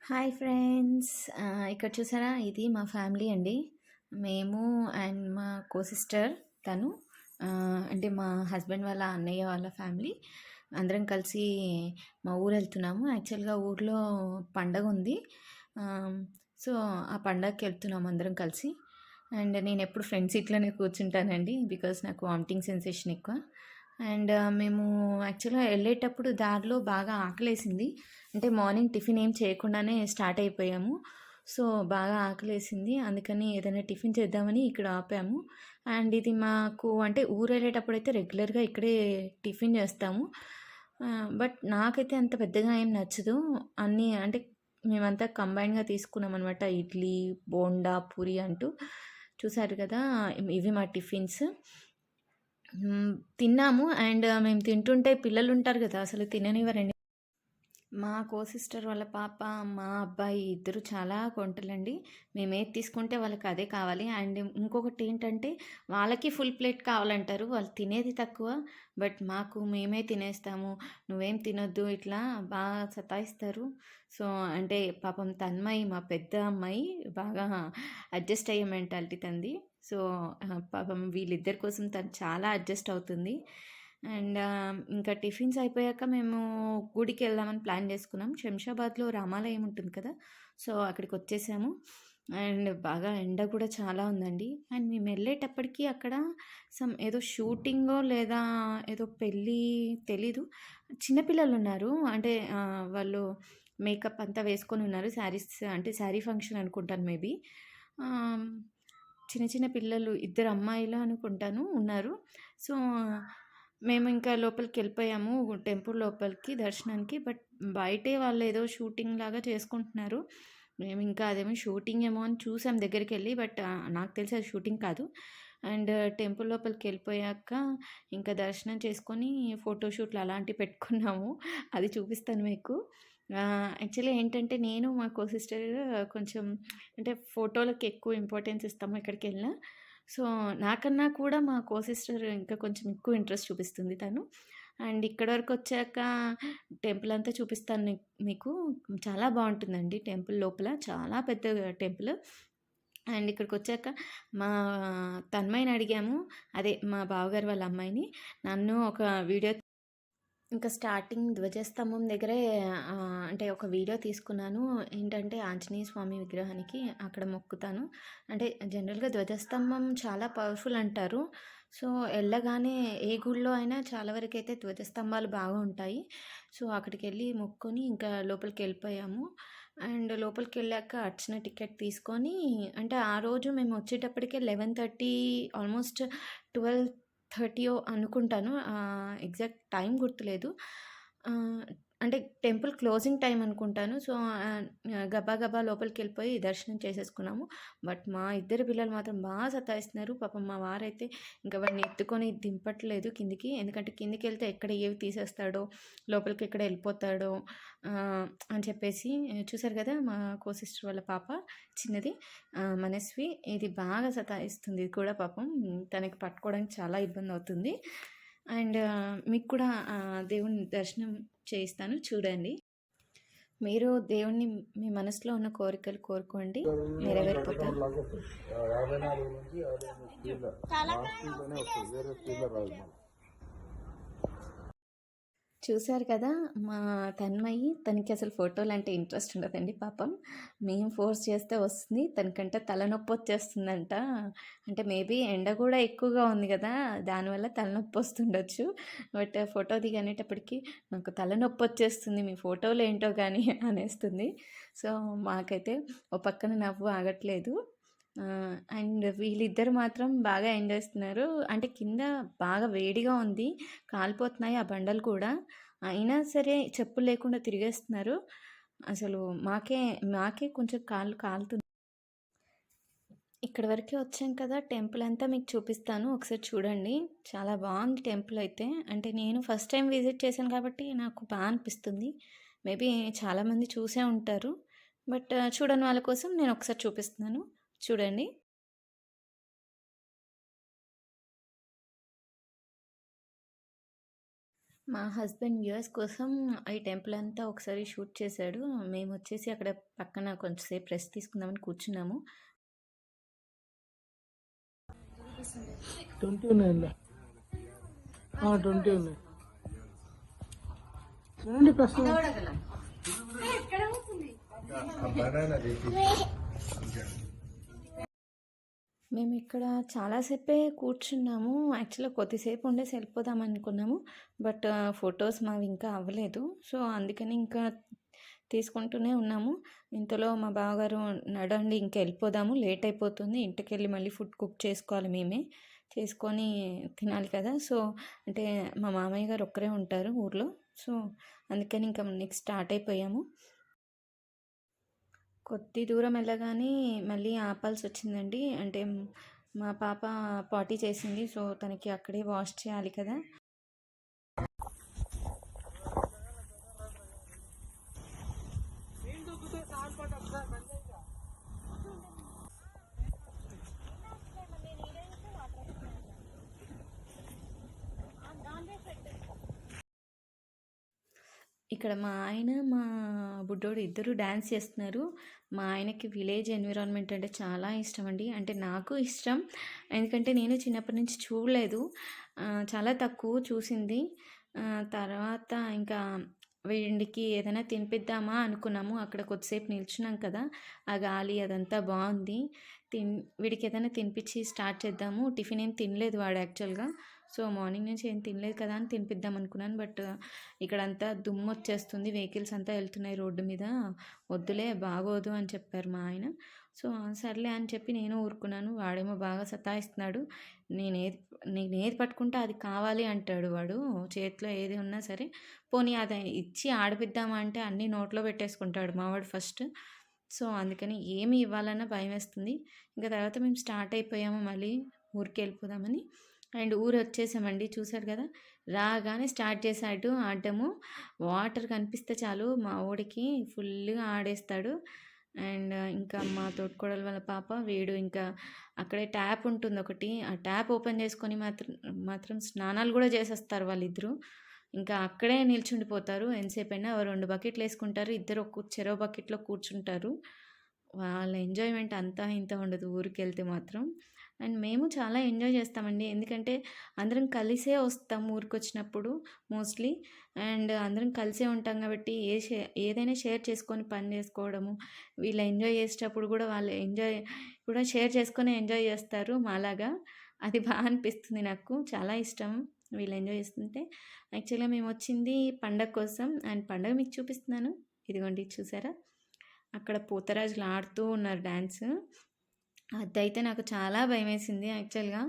Hi friends. ఇక్కడ చూసారా, ఇది మా ఫ్యామిలీ అండి. మేము అండ్ మా సిస్టర్ తను, అంటే మా హస్బెండ్ వాళ్ళ అన్నయ్య వాళ్ళ ఫ్యామిలీ అందరం కలిసి మా ఊరు వెళ్తున్నాము. యాక్చువల్గా ఊర్లో పండగ ఉంది. సో ఆ పండగకి వెళ్తున్నాము అందరం కలిసి. అండ్ నేను ఎప్పుడు ఫ్రంట్ సీట్లోనే కూర్చుంటానండి, బికాస్ నాకు వామిటింగ్ సెన్సేషన్ ఎక్కువ. అండ్ మేము యాక్చువల్గా వెళ్ళేటప్పుడు దారిలో బాగా ఆకలేసింది. అంటే మార్నింగ్ టిఫిన్ ఏం చేయకుండానే స్టార్ట్ అయిపోయాము. సో బాగా ఆకలేసింది, అందుకని ఏదైనా టిఫిన్ చేద్దామని ఇక్కడ ఆపాము. అండ్ ఇది మాకు అంటే ఊరు వెళ్ళేటప్పుడు అయితే రెగ్యులర్గా ఇక్కడే టిఫిన్ చేస్తాము. బట్ నాకైతే అంత పెద్దగా ఏం నచ్చదు. అన్నీ అంటే మేమంతా కంబైన్డ్గా తీసుకున్నాం అనమాట. ఇడ్లీ, బోండా, పూరి అంటూ. చూసారు కదా, ఇవి మా టిఫిన్స్. తిన్నాము. అండ్ మేము తింటుంటే పిల్లలు ఉంటారు కదా, అసలు తిననివ్వరండి. మా సిస్టర్ వాళ్ళ పాప, మా అబ్బాయి ఇద్దరు చాలా కొంటలండి. మేము ఏది తీసుకుంటే వాళ్ళకి అదే కావాలి. అండ్ ఇంకొకటి ఏంటంటే, వాళ్ళకి ఫుల్ ప్లేట్ కావాలంటారు. వాళ్ళు తినేది తక్కువ, బట్ మేమే తినేస్తాము, నువ్వేం తినొద్దు, ఇట్లా బాగా సతాయిస్తారు. సో అంటే పాపం తన్మయి, మా పెద్ద అమ్మాయి, బాగా అడ్జస్ట్ అయ్యే మెంటాలిటీ తంది. సో పాపం వీళ్ళిద్దరి కోసం తను చాలా అడ్జస్ట్ అవుతుంది. అండ్ ఇంకా టిఫిన్స్ అయిపోయాక మేము గుడికి వెళ్దామని ప్లాన్ చేసుకున్నాం. శంషాబాద్లో రామాలయం ఉంటుంది కదా, సో అక్కడికి వచ్చేసాము. అండ్ బాగా ఎండ కూడా చాలా ఉందండి. అండ్ మేము వెళ్ళేటప్పటికి అక్కడ ఏదో షూటింగో లేదా ఏదో పెళ్ళి తెలీదు. చిన్నపిల్లలు ఉన్నారు, అంటే వాళ్ళు మేకప్ అంతా వేసుకొని ఉన్నారు. శారీస్ అంటే శారీ ఫంక్షన్ అనుకుంటాను మేబీ. చిన్న చిన్న పిల్లలు, ఇద్దరు అమ్మాయిలు అనుకుంటాను ఉన్నారు. సో మేము ఇంకా లోపలికి వెళ్ళిపోయాము టెంపుల్ లోపలికి దర్శనానికి. బట్ బయటే వాళ్ళు ఏదో షూటింగ్ లాగా చేసుకుంటున్నారు. మేము ఇంకా అదేమో షూటింగ్ ఏమో అని చూసాం దగ్గరికి వెళ్ళి, బట్ నాకు తెలిసి అది షూటింగ్ కాదు. అండ్ టెంపుల్ లోపలికి వెళ్ళిపోయాక ఇంకా దర్శనం చేసుకొని ఫోటోషూట్లు అలాంటివి పెట్టుకున్నాము. అది చూపిస్తాను మీకు. యాక్చువల్లీ ఏంటంటే, నేను మా సిస్టర్ కొంచెం అంటే ఫోటోలకి ఎక్కువ ఇంపార్టెన్స్ ఇస్తాము ఎక్కడికి వెళ్ళినా. సో నాకన్నా కూడా మా సిస్టర్ ఇంకా కొంచెం ఎక్కువ ఇంట్రెస్ట్ చూపిస్తుంది తను. అండ్ ఇక్కడ వరకు వచ్చాక టెంపుల్ అంతా చూపిస్తాను మీకు. చాలా బాగుంటుందండి టెంపుల్ లోపల, చాలా పెద్ద టెంపుల్. అండ్ ఇక్కడికి వచ్చాక మా తన్మయిని అడిగాము, అదే మా బావగారు వాళ్ళ అమ్మాయిని. నన్ను ఒక వీడియో, ఇంకా స్టార్టింగ్ ధ్వజస్తంభం దగ్గరే అంటే ఒక వీడియో తీసుకున్నాను. ఏంటంటే ఆంజనేయ స్వామి విగ్రహానికి అక్కడ మొక్కుతాను. అంటే జనరల్గా ధ్వజస్తంభం చాలా పవర్ఫుల్ అంటారు. సో వెళ్ళగానే ఏ గుడిలో అయినా చాలా వరకు అయితే ధ్వజస్తంభాలు బాగా ఉంటాయి. సో అక్కడికి వెళ్ళి మొక్కుని ఇంకా లోపలికి వెళ్ళిపోయాము. అండ్ లోపలికి వెళ్ళాక అర్చన టికెట్ తీసుకొని, అంటే ఆ రోజు మేము వచ్చేటప్పటికే 11:30, ఆల్మోస్ట్ 12:30 అనుకుంటాను. ఎగ్జాక్ట్ టైం గుర్తులేదు. అంటే టెంపుల్ క్లోజింగ్ టైం అనుకుంటాను. సో గబా గబా లోపలికి వెళ్ళిపోయి దర్శనం చేసేసుకున్నాము. బట్ మా ఇద్దరు పిల్లలు మాత్రం బాగా సతాయిస్తున్నారు. పాపం మా వారైతే ఇంకా వాడిని ఎత్తుకొని దింపట్లేదు కిందికి. ఎందుకంటే కిందికి వెళ్తే ఎక్కడ ఏవి తీసేస్తాడో, లోపలికి ఎక్కడ వెళ్ళిపోతాడో అని చెప్పేసి. చూసారు కదా, మా సిస్టర్ వాళ్ళ పాప చిన్నది, మనస్వి, ఇది బాగా సతాయిస్తుంది. ఇది కూడా పాపం తనకి పట్టుకోవడానికి చాలా ఇబ్బంది అవుతుంది. అండ్ మీకు కూడా దేవుని దర్శనం చేయిస్తాను, చూడండి. మీరు దేవుణ్ణి మీ మనసులో ఉన్న కోరికలు కోరుకోండి, నెరవేరిపోతాయి. చూశారు కదా, మా తన్మయి, తనకి అసలు ఫోటోలు అంటే ఇంట్రెస్ట్ ఉండదండి పాపం. మేము ఫోర్స్ చేస్తే వస్తుంది, తనకంటే తలనొప్పి వచ్చేస్తుందంట. అంటే మేబీ ఎండ కూడా ఎక్కువగా ఉంది కదా, దానివల్ల తలనొప్పి వస్తుండొచ్చు. బట్ ఫోటో దిగనేటప్పటికి నాకు తలనొప్పి వచ్చేస్తుంది, మీ ఫోటోలు ఏంటో కానీ అనేస్తుంది. సో మాకైతే ఓ పక్కన నవ్వు ఆగట్లేదు. అండ్ వీళ్ళిద్దరు మాత్రం బాగా ఎంజాయ్ చేస్తున్నారు. అంటే కింద బాగా వేడిగా ఉంది, కాలిపోతున్నాయి ఆ బండలు కూడా. అయినా సరే చెప్పులు లేకుండా తిరిగేస్తున్నారు. అసలు మాకే మాకే కొంచెం కాళ్ళు కాలుతుంది. ఇక్కడ వరకే వచ్చాం కదా, టెంపుల్ అంతా మీకు చూపిస్తాను, ఒకసారి చూడండి. చాలా బాగుంది టెంపుల్ అయితే. అంటే నేను ఫస్ట్ టైం విజిట్ చేశాను కాబట్టి నాకు బాగా అనిపిస్తుంది. మేబీ చాలామంది చూసే ఉంటారు, బట్ చూడని వాళ్ళ కోసం నేను ఒకసారి చూపిస్తున్నాను, చూడండి. మా హస్బెండ్ వ్యూయర్స్ కోసం ఈ టెంపుల్ అంతా ఒకసారి షూట్ చేశాడు. మేమొచ్చేసి అక్కడ పక్కన కొంచెంసేపు రెస్ట్ తీసుకుందామని కూర్చున్నాము. 20 ఉన్నాయండి. 20 ఉన్నాయి. చూడండి ప్రశ్న. మేము ఇక్కడ చాలాసేపే కూర్చున్నాము. యాక్చువల్‌గా కొద్దిసేపు ఉండేసి వెళ్ళిపోదాం అనుకున్నాము. బట్ ఫొటోస్ మావి ఇంకా అవ్వలేదు. సో, అందుకని ఇంకా తీసుకుంటూనే ఉన్నాము. ఇంతలో మా బావగారు నడండి ఇంక వెళ్ళిపోదాము, లేట్ అయిపోతుంది. ఇంటికెళ్ళి మళ్ళీ ఫుడ్ కుక్ చేసుకోవాలి మేమే. చేసుకొని తినాలి కదా! సో, అంటే మా మామయ్య గారు ఒక్కరే ఉంటారు ఊర్లో. సో, అందుకని ఇంకా నెక్స్ట్ స్టార్ట్ అయిపోయాము. కొద్ది దూరం వెళ్ళగానే మళ్ళీ ఆపాల్సొచ్చిందండి. అంటే మా పాప పాటీ చేసింది. సో, తనకి అక్కడే వాష్ చేయాలి కదా! ఇక్కడ మా ఆయన, మా బుడ్డోడు ఇద్దరు డాన్స్ చేస్తున్నారు. మా ఆయనకి విలేజ్ ఎన్విరాన్మెంట్ అంటే చాలా ఇష్టమండి. అంటే నాకు ఇష్టం. ఎందుకంటే నేను చిన్నప్పటి నుంచి చూడలేదు. చాలా తక్కువ చూసింది. తర్వాత ఇంకా వీడికి ఏదైనా తినిపిద్దామా అనుకున్నాము. అక్కడ కొద్దిసేపు నిల్చున్నాం కదా! ఆ గాలి అదంతా బావుంది. వీడికి ఏదైనా తినిపించి స్టార్ట్ చేద్దాము. టిఫిన్ ఏం తినలేదు వాడు యాక్చువల్‌గా. సో, మార్నింగ్ నుంచి ఏం తినలేదు కదా అని తినిపిద్దాం అనుకున్నాను. బట్ ఇక్కడంతా దుమ్మొచ్చేస్తుంది. వెహికల్స్ అంతా వెళ్తున్నాయి రోడ్డు మీద. వద్దులే బాగోదు అని చెప్పారు మా ఆయన. సో, సర్లే అని చెప్పి నేను ఊరుకున్నాను. వాడేమో బాగా సతాయిస్తున్నాడు. నేనేది నేనేది పట్టుకుంటే అది కావాలి అంటాడు వాడు. చేతిలో ఏది ఉన్నా సరే. పోనీ అది ఇచ్చి ఆడిపిద్దామా అంటే అన్నీ నోట్లో పెట్టేసుకుంటాడు మావాడు ఫస్ట్. సో, అందుకని ఏమి ఇవ్వాలన్నా భయమేస్తుంది. ఇంక తర్వాత మేము స్టార్ట్ అయిపోయాము మళ్ళీ ఊరికెళ్ళిపోదామని. అండ్ ఊరొచ్చేసామండి. చూసారు కదా! రాగానే స్టార్ట్ చేశాడు ఆడడము. వాటర్ కనిపిస్తే చాలు మా వోడికి ఫుల్లుగా ఆడేస్తాడు. అండ్ ఇంకా మా తోటికోడలు వాళ్ళ పాప వీడు ఇంకా అక్కడే ట్యాప్ ఉంటుంది ఒకటి. ఆ ట్యాప్ ఓపెన్ చేసుకొని మాత్రం స్నానాలు కూడా చేసేస్తారు వాళ్ళిద్దరూ. ఇంకా అక్కడే నిల్చుండిపోతారు ఎంతసేపైనా. ఓ 2 బకెట్లు వేసుకుంటారు. ఇద్దరు చెరో బకెట్‌లో కూర్చుంటారు. వాళ్ళ ఎంజాయ్‌మెంట్ అంతా ఇంతా ఉండదు ఊరికెళ్తే మాత్రం. అండ్ మేము చాలా ఎంజాయ్ చేస్తామండి. ఎందుకంటే అందరం కలిసే వస్తాం ఊరికొచ్చినప్పుడు మోస్ట్‌లీ. అండ్ అందరం కలిసే ఉంటాం కాబట్టి ఏదైనా షేర్ చేసుకొని పని చేసుకోవడము. వీళ్ళు ఎంజాయ్ చేసేటప్పుడు కూడా వాళ్ళు ఎంజాయ్ కూడా షేర్ చేసుకొని ఎంజాయ్ చేస్తారు మాలాగా. అది అనిపిస్తుంది నాకు. చాలా ఇష్టం వీళ్ళు ఎంజాయ్ చేస్తుంటే. యాక్చువల్‌గా మేమొచ్చింది పండగ కోసం. అండ్ పండగ మీకు చూపిస్తున్నాను. ఇదిగోండి చూసారా? అక్కడ పోతరాజులు ఆడుతూ ఉన్నారు డాన్స్. అదైతే నాకు చాలా భయమేసింది యాక్చువల్‌గా.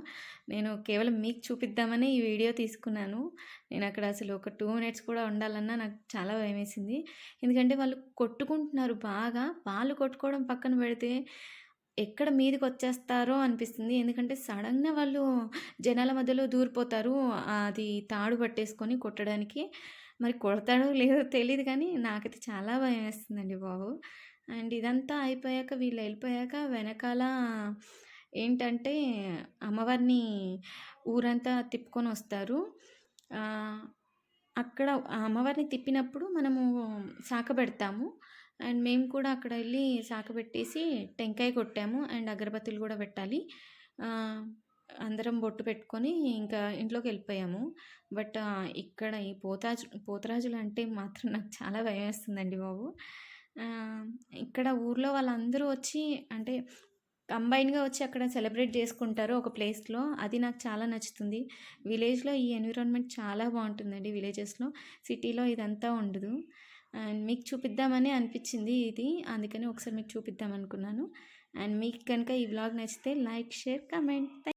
నేను కేవలం మీకు చూపిద్దామని ఈ వీడియో తీసుకున్నాను. నేనక్కడ అసలు ఒక 2 మినిట్స్ కూడా ఉండాలన్నా నాకు చాలా భయమేసింది. ఎందుకంటే వాళ్ళు కొట్టుకుంటున్నారు బాగా. వాళ్ళు కొట్టుకోవడం పక్కన పెడితే ఎక్కడ మీదకొచ్చేస్తారో అనిపిస్తుంది. ఎందుకంటే సడెన్‌గా వాళ్ళు జనాల మధ్యలో దూరిపోతారు. అది తాడు పట్టేసుకొని కొట్టడానికి. మరి కొడతాడో లేదో తెలీదు కానీ నాకైతే చాలా భయమేస్తుందండి బాబు. అండ్ ఇదంతా అయిపోయాక వీళ్ళెళ్ళిపోయాక వెనకాల ఏంటంటే అమ్మవారిని ఊరంతా తిప్పుకొనొస్తారు. అక్కడ ఆ అమ్మవారిని తిప్పినప్పుడు మనము శాఖబెడతాము. అండ్ మేము కూడా అక్కడ ఎళ్లి శాఖబెట్టేసి టెంకాయ కొట్టాము. అండ్ అగరబత్తులు గూడా పెట్టాలి. అందరం బొట్టు పెట్టుకొని ఇంకా ఇంట్లోకెళ్ళిపోయాము. బట్ ఇక్కడ ఈ పోతురాజులంటే మాత్రం నాకు చాలా భయమేస్తుందండి బాబు. ఇక్కడ ఊర్లో వాళ్ళందరూ వచ్చి అంటే కంబైన్‌గా వచ్చి అక్కడ సెలబ్రేట్ చేసుకుంటారు ఒక ప్లేస్‌లో. అది నాకు చాలా నచ్చుతుంది. విలేజ్‌లో ఈ ఎన్విరాన్మెంట్ చాలా బావుంటుందండి విలేజెస్‌లో. సిటీలో ఇదంతా ఉండదు. అండ్ మీకు చూపిద్దామని అనిపించింది ఇది. అందుకని ఒకసారి మీకు చూపిద్దాం అనుకున్నాను. అండ్ మీకు కనుక ఈ వ్లాగ్ నచ్చితే లైక్, షేర్, కామెంట్.